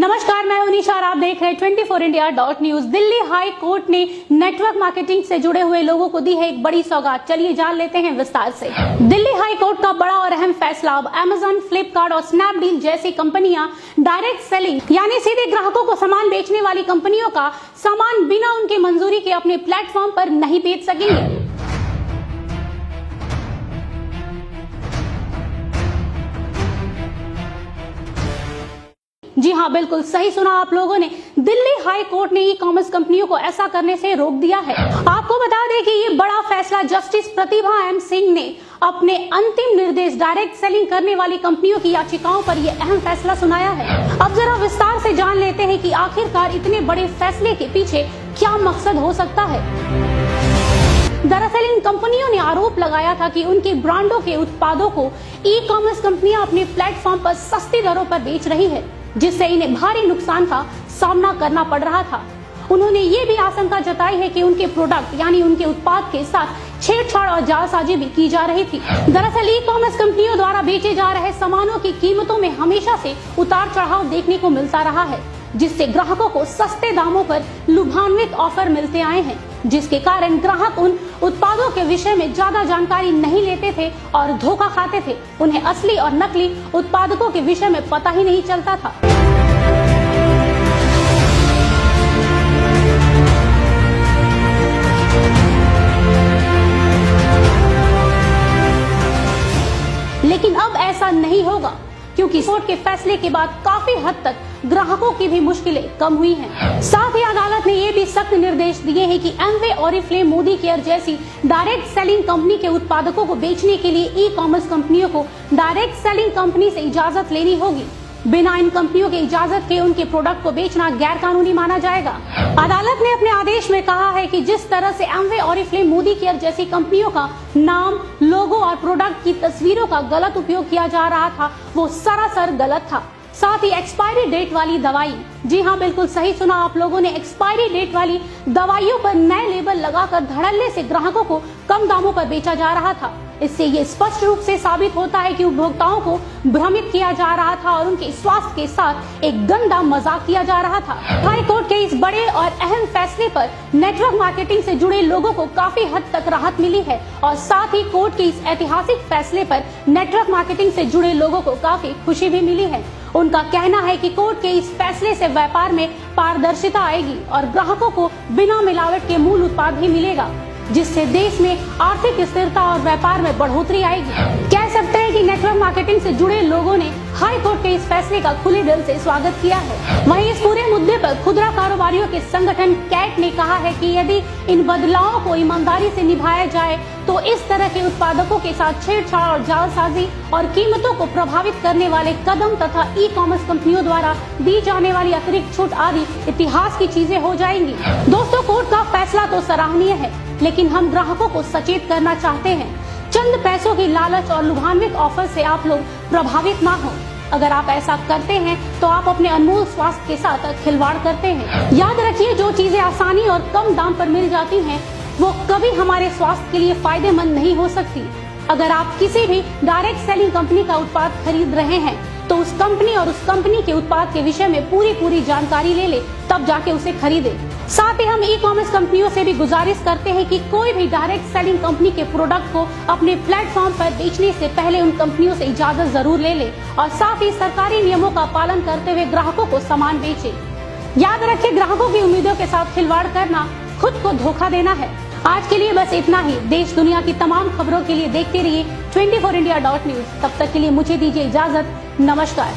नमस्कार, मैं हूं निशा और आप देख रहे हैं 24India.News। दिल्ली हाई कोर्ट ने नेटवर्क मार्केटिंग से जुड़े हुए लोगों को दी है एक बड़ी सौगात। चलिए जान लेते हैं विस्तार से। दिल्ली हाई कोर्ट का बड़ा और अहम फैसला। अब अमेजन, फ्लिपकार्ट और स्नैपडील जैसी कंपनियां डायरेक्ट सेलिंग यानी सीधे ग्राहकों को सामान बेचने वाली कंपनियों का सामान बिना उनकी मंजूरी के अपने प्लेटफॉर्म पर नहीं बेच सकेंगे। जी हाँ, बिल्कुल सही सुना आप लोगों ने। दिल्ली हाई कोर्ट ने ई कॉमर्स कंपनियों को ऐसा करने से रोक दिया है। आपको बता दें कि ये बड़ा फैसला जस्टिस प्रतिभा एम सिंह ने अपने अंतिम निर्देश डायरेक्ट सेलिंग करने वाली कंपनियों की याचिकाओं पर यह अहम फैसला सुनाया है। अब जरा विस्तार से जान लेते हैं कि आखिरकार इतने बड़े फैसले के पीछे क्या मकसद हो सकता है। दरअसल इन कंपनियों ने आरोप लगाया था कि उनके ब्रांडों के उत्पादों को ई कॉमर्स कंपनियां अपने प्लेटफॉर्म पर सस्ती दरों पर बेच रही है, जिससे इन्हें भारी नुकसान का सामना करना पड़ रहा था। उन्होंने ये भी आशंका जताई है कि उनके प्रोडक्ट यानी उनके उत्पाद के साथ छेड़छाड़ और जालसाजी भी की जा रही थी। दरअसल ई कॉमर्स कंपनियों द्वारा बेचे जा रहे सामानों की कीमतों में हमेशा से उतार चढ़ाव देखने को मिलता रहा है, जिससे ग्राहकों को सस्ते दामों पर लुभान्वित ऑफर मिलते आए हैं, जिसके कारण ग्राहक उन उत्पादों के विषय में ज्यादा जानकारी नहीं लेते थे और धोखा खाते थे। उन्हें असली और नकली उत्पादकों के विषय में पता ही नहीं चलता था। लेकिन अब ऐसा नहीं होगा, क्योंकि कोर्ट के फैसले के बाद काफी हद तक ग्राहकों की भी मुश्किलें कम हुई हैं। साथ ही अदालत ने ये भी सख्त निर्देश दिए हैं कि एमवे, ओरिफ्लेम, मोदी केयर जैसी डायरेक्ट सेलिंग कंपनी के उत्पादकों को बेचने के लिए ई कॉमर्स कंपनियों को डायरेक्ट सेलिंग कंपनी से इजाजत लेनी होगी। बिना इन कंपनियों की इजाजत के उनके प्रोडक्ट को बेचना गैर कानूनी माना जाएगा। अदालत ने अपने आदेश में कहा है कि जिस तरह से एमवे, ओरिफ्लेम, मोदी केयर जैसी कंपनियों का नाम, लोगो और प्रोडक्ट की तस्वीरों का गलत उपयोग किया जा रहा था, वो सरासर गलत था। साथ ही एक्सपायरी डेट वाली दवाई, जी हाँ बिल्कुल सही सुना आप लोगों ने, एक्सपायरी डेट वाली दवाइयों पर नए लेबल लगाकर धड़ल्ले से ग्राहकों को कम दामों पर बेचा जा रहा था। इससे ये स्पष्ट रूप से साबित होता है कि उपभोक्ताओं को भ्रमित किया जा रहा था और उनके स्वास्थ्य के साथ एक गंदा मजाक किया जा रहा था। हाई कोर्ट के इस बड़े और अहम फैसले पर नेटवर्क मार्केटिंग से जुड़े लोगों को काफी हद तक राहत मिली है और साथ ही कोर्ट के इस ऐतिहासिक फैसले पर नेटवर्क मार्केटिंग से जुड़े लोगों को काफी खुशी भी मिली है। उनका कहना है कि कोर्ट के इस फैसले से व्यापार में पारदर्शिता आएगी और ग्राहकों को बिना मिलावट के मूल उत्पाद ही मिलेगा, जिससे देश में आर्थिक स्थिरता और व्यापार में बढ़ोतरी आएगी। कह सकते हैं कि नेटवर्क मार्केटिंग से जुड़े लोगों ने हाई कोर्ट के इस फैसले का खुले दिल से स्वागत किया है। वहीं इस पूरे मुद्दे पर खुदरा कारोबारियों के संगठन कैट ने कहा है कि यदि इन बदलावों को ईमानदारी से निभाया जाए तो इस तरह के उत्पादकों के साथ छेड़छाड़ और जालसाजी और कीमतों को प्रभावित करने वाले कदम तथा ई कॉमर्स कंपनियों द्वारा दी जाने वाली अतिरिक्त छूट आदि इतिहास की चीजें हो जाएंगी। दोस्तों, कोर्ट का फैसला तो सराहनीय है, लेकिन हम ग्राहकों को सचेत करना चाहते हैं। चंद पैसों की लालच और लुभान्वित ऑफर से आप लोग प्रभावित ना हो। अगर आप ऐसा करते हैं तो आप अपने अनमोल स्वास्थ्य के साथ खिलवाड़ करते हैं। याद रखिए, जो चीजें आसानी और कम दाम पर मिल जाती हैं, वो कभी हमारे स्वास्थ्य के लिए फायदेमंद नहीं हो सकती। अगर आप किसी भी डायरेक्ट सेलिंग कंपनी का उत्पाद खरीद रहे हैं तो उस कंपनी और उस कंपनी के उत्पाद के विषय में पूरी जानकारी ले ले, तब जाके उसे खरीदे। साथ ही हम ई कॉमर्स कंपनियों से भी गुजारिश करते हैं कि कोई भी डायरेक्ट सेलिंग कंपनी के प्रोडक्ट को अपने प्लेटफॉर्म पर बेचने से पहले उन कंपनियों से इजाजत जरूर ले ले और साथ ही सरकारी नियमों का पालन करते हुए ग्राहकों को सामान बेचे। याद रखें, ग्राहकों की उम्मीदों के साथ खिलवाड़ करना खुद को धोखा देना है। आज के लिए बस इतना ही। देश दुनिया की तमाम खबरों के लिए देखते रहिए 24India.News। तब तक के लिए मुझे दीजिए इजाजत। नमस्कार।